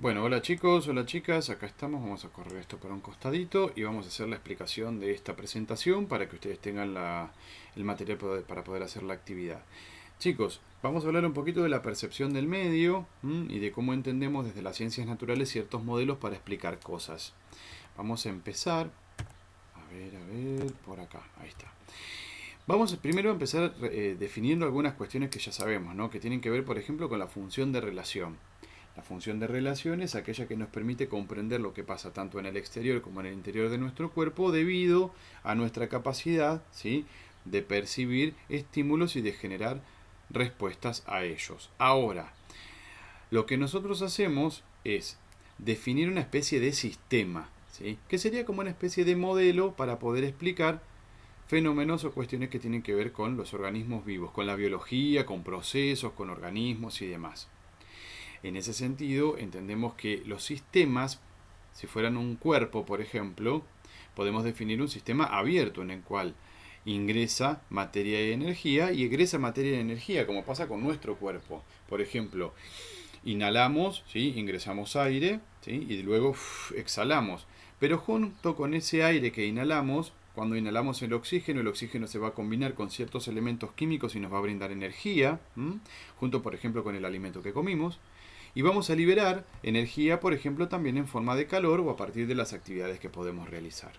Bueno, hola chicos, hola chicas, acá estamos, vamos a correr esto para un costadito y vamos a hacer la explicación de esta presentación para que ustedes tengan el material para poder hacer la actividad. Chicos, vamos a hablar un poquito de la percepción del medio y de cómo entendemos desde las ciencias naturales ciertos modelos para explicar cosas. Vamos a empezar, a ver, por acá, ahí está. Vamos primero a empezar definiendo algunas cuestiones que ya sabemos, ¿no? Que tienen que ver, por ejemplo, con la función de relación. La función de relación es aquella que nos permite comprender lo que pasa tanto en el exterior como en el interior de nuestro cuerpo debido a nuestra capacidad, ¿sí?, de percibir estímulos y de generar respuestas a ellos. Ahora, lo que nosotros hacemos es definir una especie de sistema, ¿sí?, que sería como una especie de modelo para poder explicar fenómenos o cuestiones que tienen que ver con los organismos vivos, con la biología, con procesos, con organismos y demás. En ese sentido, entendemos que los sistemas, si fueran un cuerpo, por ejemplo, podemos definir un sistema abierto en el cual ingresa materia y energía y egresa materia y energía, como pasa con nuestro cuerpo. Por ejemplo, inhalamos, ¿sí?, ingresamos aire, ¿sí?, y luego exhalamos. Pero junto con ese aire que inhalamos, cuando inhalamos el oxígeno se va a combinar con ciertos elementos químicos y nos va a brindar energía, junto por ejemplo con el alimento que comimos. Y vamos a liberar energía, por ejemplo, también en forma de calor o a partir de las actividades que podemos realizar.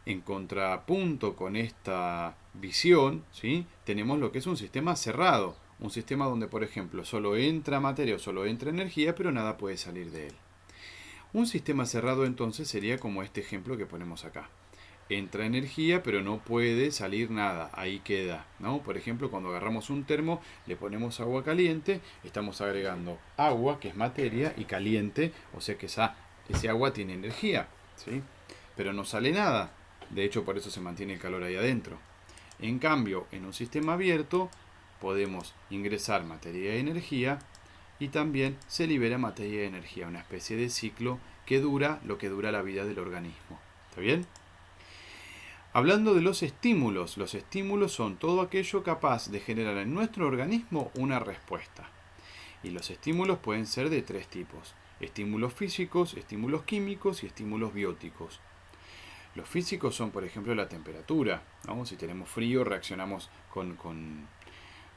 En contrapunto con esta visión, ¿sí?, tenemos lo que es un sistema cerrado, un sistema donde, por ejemplo, solo entra materia o solo entra energía, pero nada puede salir de él. Un sistema cerrado entonces sería como este ejemplo que ponemos acá. Entra energía, pero no puede salir nada, ahí queda, ¿no? Por ejemplo, cuando agarramos un termo, le ponemos agua caliente, estamos agregando agua, que es materia, y caliente, o sea que ese agua tiene energía, ¿sí? Pero no sale nada, de hecho por eso se mantiene el calor ahí adentro. En cambio, en un sistema abierto, podemos ingresar materia y energía, y también se libera materia y energía, una especie de ciclo que dura lo que dura la vida del organismo. ¿Está bien? Hablando de los estímulos son todo aquello capaz de generar en nuestro organismo una respuesta. Y los estímulos pueden ser de tres tipos: estímulos físicos, estímulos químicos y estímulos bióticos. Los físicos son, por ejemplo, la temperatura, ¿no? Si tenemos frío, reaccionamos con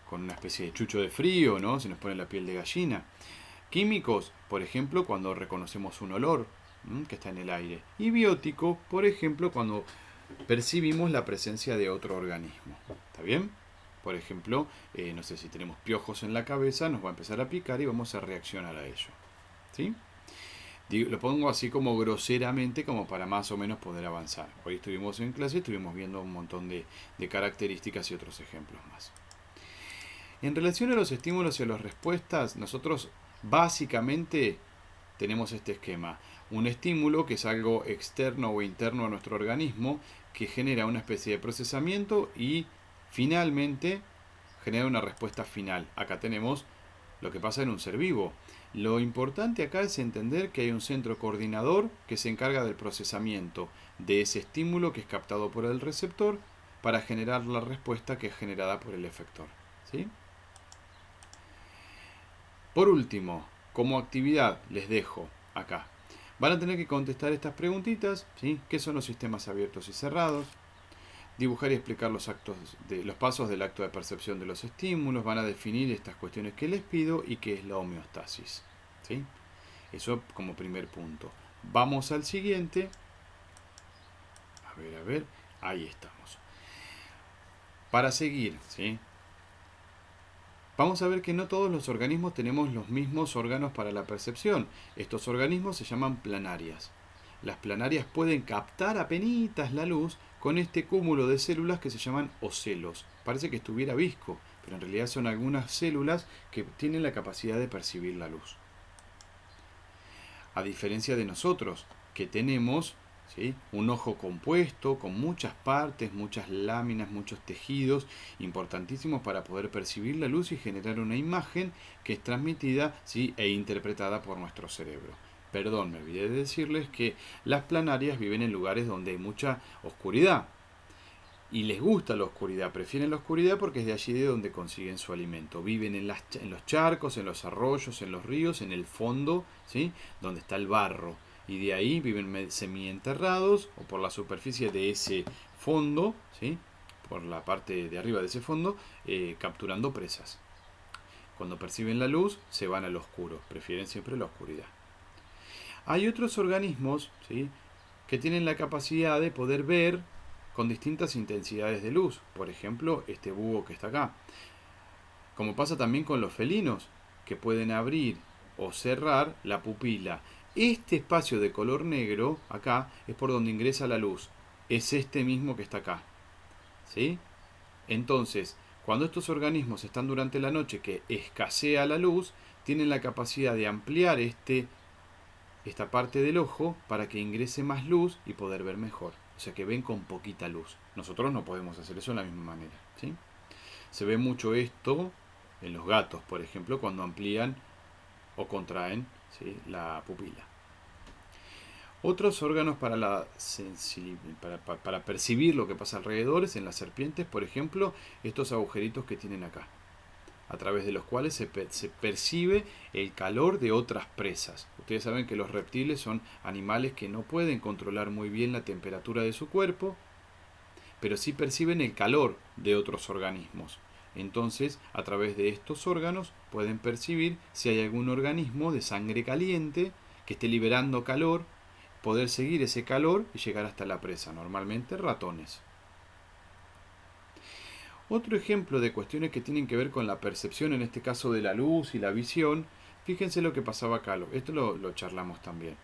una especie de chucho de frío, ¿no?, se nos pone la piel de gallina. Químicos, por ejemplo, cuando reconocemos un olor que está en el aire. Y biótico, por ejemplo, cuando percibimos la presencia de otro organismo. ¿Está bien? Por ejemplo, no sé, si tenemos piojos en la cabeza, nos va a empezar a picar y vamos a reaccionar a ello. ¿Sí? Lo pongo así como groseramente, como para más o menos poder avanzar. Hoy estuvimos en clase, estuvimos viendo un montón de características y otros ejemplos más. En relación a los estímulos y a las respuestas, nosotros básicamente tenemos este esquema. Un estímulo que es algo externo o interno a nuestro organismo que genera una especie de procesamiento y finalmente genera una respuesta final. Acá tenemos lo que pasa en un ser vivo. Lo importante acá es entender que hay un centro coordinador que se encarga del procesamiento de ese estímulo que es captado por el receptor para generar la respuesta que es generada por el efector. ¿Sí? Por último, como actividad les dejo acá. Van a tener que contestar estas preguntitas, ¿sí? ¿Qué son los sistemas abiertos y cerrados? Dibujar y explicar los pasos del acto de percepción de los estímulos. Van a definir estas cuestiones que les pido y qué es la homeostasis, ¿sí? Eso como primer punto. Vamos al siguiente. A ver, ahí estamos. Para seguir, ¿sí?, vamos a ver que no todos los organismos tenemos los mismos órganos para la percepción. Estos organismos se llaman planarias. Las planarias pueden captar apenitas la luz con este cúmulo de células que se llaman ocelos. Parece que estuviera visco, pero en realidad son algunas células que tienen la capacidad de percibir la luz. A diferencia de nosotros, que tenemos, ¿sí?, un ojo compuesto con muchas partes, muchas láminas, muchos tejidos importantísimos para poder percibir la luz y generar una imagen que es transmitida, ¿sí?, e interpretada por nuestro cerebro. Perdón, me olvidé de decirles que las planarias viven en lugares donde hay mucha oscuridad y les gusta la oscuridad, prefieren la oscuridad porque es de allí de donde consiguen su alimento. Viven en los charcos, en los arroyos, en los ríos, en el fondo, ¿sí? Donde está el barro. Y de ahí viven semienterrados o por la superficie de ese fondo, ¿sí? Por la parte de arriba de ese fondo, capturando presas. Cuando perciben la luz, se van al oscuro, prefieren siempre la oscuridad. Hay otros organismos, ¿sí?, que tienen la capacidad de poder ver con distintas intensidades de luz. Por ejemplo, este búho que está acá. Como pasa también con los felinos, que pueden abrir o cerrar la pupila. Este espacio de color negro, acá, es por donde ingresa la luz. Es este mismo que está acá. ¿Sí? Entonces, cuando estos organismos están durante la noche que escasea la luz, tienen la capacidad de ampliar esta parte del ojo para que ingrese más luz y poder ver mejor. O sea que ven con poquita luz. Nosotros no podemos hacer eso de la misma manera, ¿sí? Se ve mucho esto en los gatos, por ejemplo, cuando amplían o contraen, ¿sí?, la pupila. Otros órganos para percibir lo que pasa alrededor es en las serpientes, por ejemplo, estos agujeritos que tienen acá, a través de los cuales se percibe el calor de otras presas. Ustedes saben que los reptiles son animales que no pueden controlar muy bien la temperatura de su cuerpo, pero sí perciben el calor de otros organismos. Entonces, a través de estos órganos pueden percibir si hay algún organismo de sangre caliente que esté liberando calor, poder seguir ese calor y llegar hasta la presa, normalmente ratones. Otro ejemplo de cuestiones que tienen que ver con la percepción, en este caso de la luz y la visión, fíjense lo que pasaba acá, esto lo charlamos también.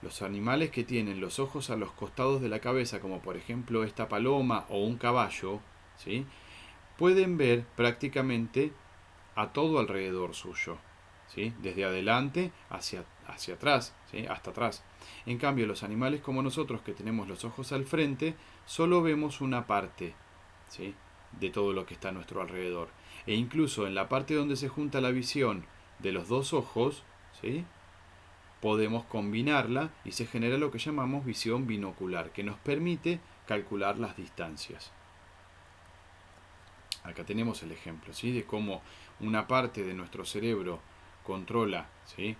Los animales que tienen los ojos a los costados de la cabeza, como por ejemplo esta paloma o un caballo, ¿sí?, pueden ver prácticamente a todo alrededor suyo, ¿sí?, desde adelante hacia atrás, ¿sí?, hasta atrás. En cambio, los animales como nosotros, que tenemos los ojos al frente, solo vemos una parte, ¿sí?, de todo lo que está a nuestro alrededor. E incluso en la parte donde se junta la visión de los dos ojos, ¿sí?, podemos combinarla y se genera lo que llamamos visión binocular, que nos permite calcular las distancias. Acá tenemos el ejemplo, ¿sí?, de cómo una parte de nuestro cerebro controla, ¿sí?,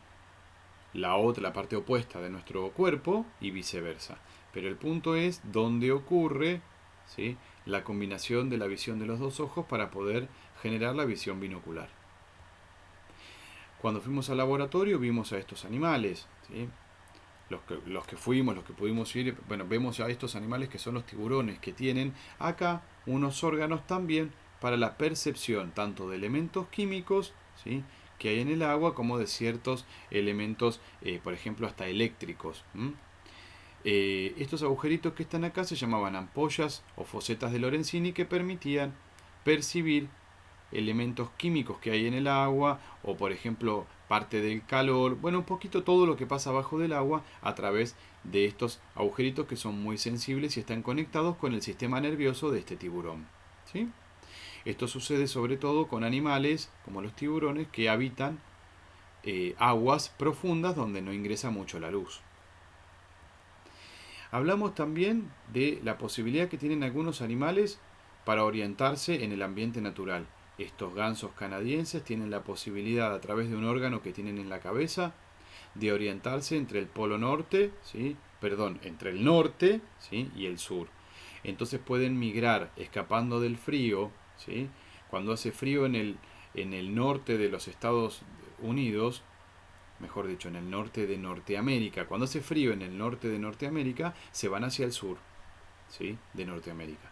la parte opuesta de nuestro cuerpo y viceversa. Pero el punto es dónde ocurre, ¿sí?, la combinación de la visión de los dos ojos para poder generar la visión binocular. Cuando fuimos al laboratorio vimos a estos animales, ¿sí?, los que pudimos ir, bueno, vemos a estos animales que son los tiburones, que tienen acá unos órganos también para la percepción tanto de elementos químicos, ¿sí?, que hay en el agua, como de ciertos elementos, por ejemplo, hasta eléctricos. Estos agujeritos que están acá se llamaban ampollas o fosetas de Lorenzini, que permitían percibir elementos químicos que hay en el agua, o por ejemplo parte del calor, bueno, un poquito todo lo que pasa abajo del agua a través de estos agujeritos que son muy sensibles y están conectados con el sistema nervioso de este tiburón, ¿sí? Esto sucede sobre todo con animales como los tiburones, que habitan aguas profundas donde no ingresa mucho la luz. Hablamos también de la posibilidad que tienen algunos animales para orientarse en el ambiente natural. Estos gansos canadienses tienen la posibilidad, a través de un órgano que tienen en la cabeza, de orientarse entre el polo norte, ¿sí?, entre el norte, ¿sí?, y el sur. Entonces pueden migrar escapando del frío, ¿sí? Cuando hace frío en el norte de los Estados Unidos, mejor dicho, en el norte de Norteamérica, cuando hace frío en el norte de Norteamérica, se van hacia el sur, ¿sí?, de Norteamérica.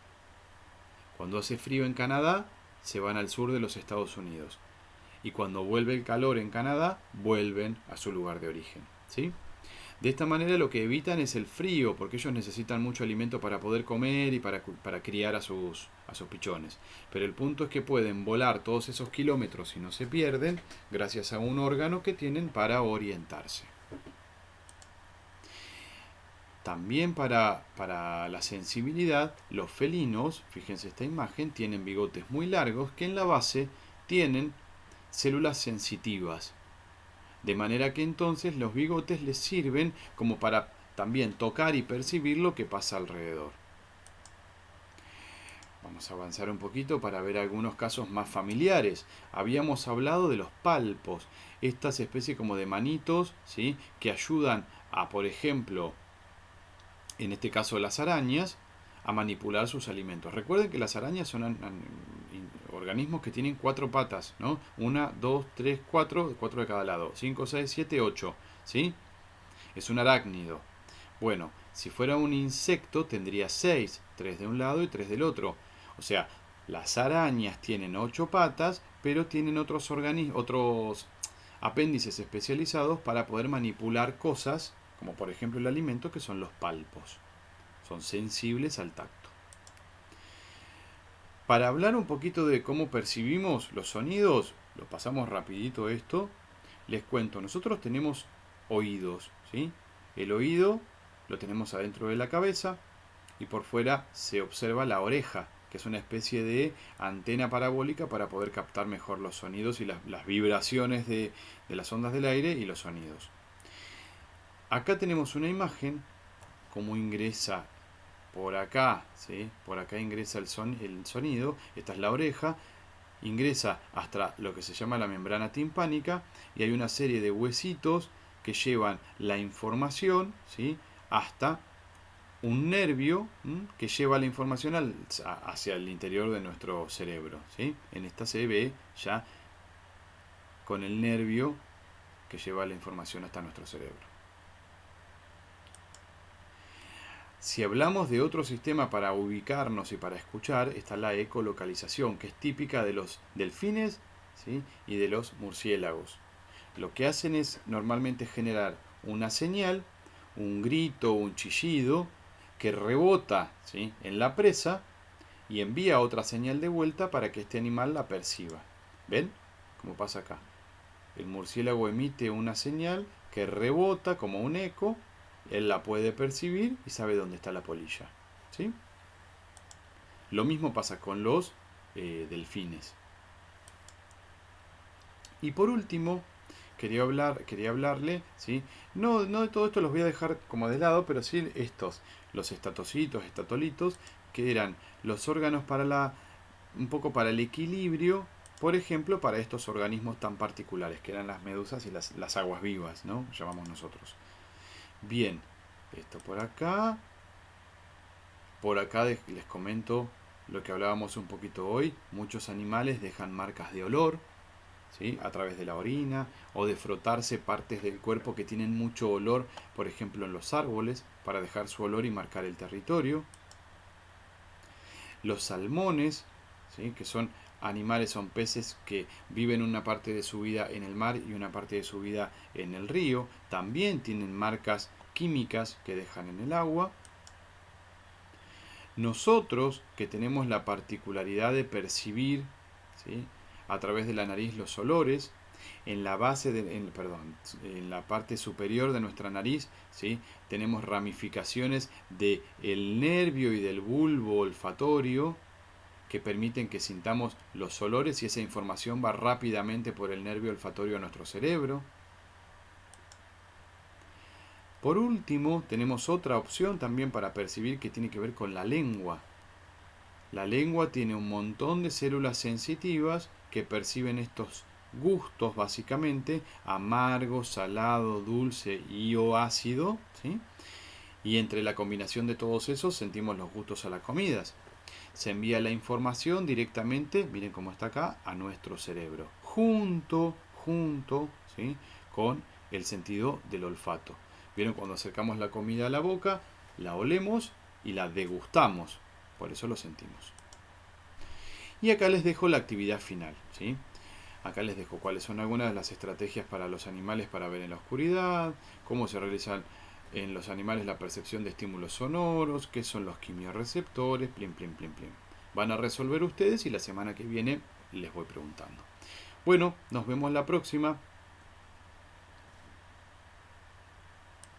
Cuando hace frío en Canadá, se van al sur de los Estados Unidos. Y cuando vuelve el calor en Canadá, vuelven a su lugar de origen, ¿sí? De esta manera lo que evitan es el frío, porque ellos necesitan mucho alimento para poder comer y para criar a sus pichones. Pero el punto es que pueden volar todos esos kilómetros y no se pierden gracias a un órgano que tienen para orientarse. También para la sensibilidad, los felinos, fíjense esta imagen, tienen bigotes muy largos que en la base tienen células sensitivas. De manera que entonces los bigotes les sirven como para también tocar y percibir lo que pasa alrededor. Vamos a avanzar un poquito para ver algunos casos más familiares. Habíamos hablado de los palpos, estas especies como de manitos, ¿sí? Que ayudan a, por ejemplo, en este caso las arañas, a manipular sus alimentos. Recuerden que las arañas son organismos que tienen 4 patas, ¿no? 1, 2, 3, 4, 4 de cada lado, 5, 6, 7, 8, ¿sí? Es un arácnido. Bueno, si fuera un insecto tendría 6, 3 de un lado y 3 del otro. O sea, las arañas tienen 8 patas, pero tienen otros apéndices especializados para poder manipular cosas, como por ejemplo el alimento, que son los palpos. Son sensibles al tacto. Para hablar un poquito de cómo percibimos los sonidos, lo pasamos rapidito esto, les cuento, nosotros tenemos oídos, ¿sí? El oído lo tenemos adentro de la cabeza y por fuera se observa la oreja, que es una especie de antena parabólica para poder captar mejor los sonidos y las vibraciones de las ondas del aire y los sonidos. Acá tenemos una imagen, cómo ingresa por acá, ¿sí? Por acá ingresa el sonido, esta es la oreja, ingresa hasta lo que se llama la membrana timpánica y hay una serie de huesitos que llevan la información, ¿sí? Hasta un nervio que lleva la información hacia el interior de nuestro cerebro, ¿sí? En esta se ve ya con el nervio que lleva la información hasta nuestro cerebro. Si hablamos de otro sistema para ubicarnos y para escuchar, está la ecolocalización, que es típica de los delfines, ¿sí? Y de los murciélagos. Lo que hacen es normalmente generar una señal, un grito, un chillido, que rebota, ¿sí? En la presa y envía otra señal de vuelta para que este animal la perciba. ¿Ven? Como pasa acá. El murciélago emite una señal que rebota como un eco. Él la puede percibir y sabe dónde está la polilla, ¿sí? Lo mismo pasa con los delfines. Y por último, quería hablarle, ¿sí? No de todo esto los voy a dejar como de lado, pero sí estos, los estatolitos, que eran los órganos un poco para el equilibrio, por ejemplo, para estos organismos tan particulares, que eran las medusas y las aguas vivas, ¿no? Llamamos nosotros. Bien, esto por acá. Por acá les comento lo que hablábamos un poquito hoy. Muchos animales dejan marcas de olor, ¿sí? A través de la orina o de frotarse partes del cuerpo que tienen mucho olor, por ejemplo en los árboles, para dejar su olor y marcar el territorio. Los salmones, ¿sí? Que son peces que viven una parte de su vida en el mar y una parte de su vida en el río, también tienen marcas químicas que dejan en el agua. Nosotros, que tenemos la particularidad de percibir, ¿sí? A través de la nariz los olores, en la parte superior de nuestra nariz, ¿sí? Tenemos ramificaciones del nervio y del bulbo olfatorio que permiten que sintamos los olores y esa información va rápidamente por el nervio olfatorio a nuestro cerebro. Por último, tenemos otra opción también para percibir que tiene que ver con la lengua. La lengua tiene un montón de células sensitivas que perciben estos gustos básicamente, amargo, salado, dulce y o ácido, ¿sí? Y entre la combinación de todos esos sentimos los gustos a las comidas. Se envía la información directamente, miren cómo está acá, a nuestro cerebro, junto, ¿sí? Con el sentido del olfato. Vieron, cuando acercamos la comida a la boca, la olemos y la degustamos, por eso lo sentimos. Y acá les dejo la actividad final, ¿sí? Acá les dejo cuáles son algunas de las estrategias para los animales para ver en la oscuridad, cómo se realizan en los animales la percepción de estímulos sonoros, qué son los quimiorreceptores, plin. Van a resolver ustedes y la semana que viene les voy preguntando. Bueno, nos vemos la próxima.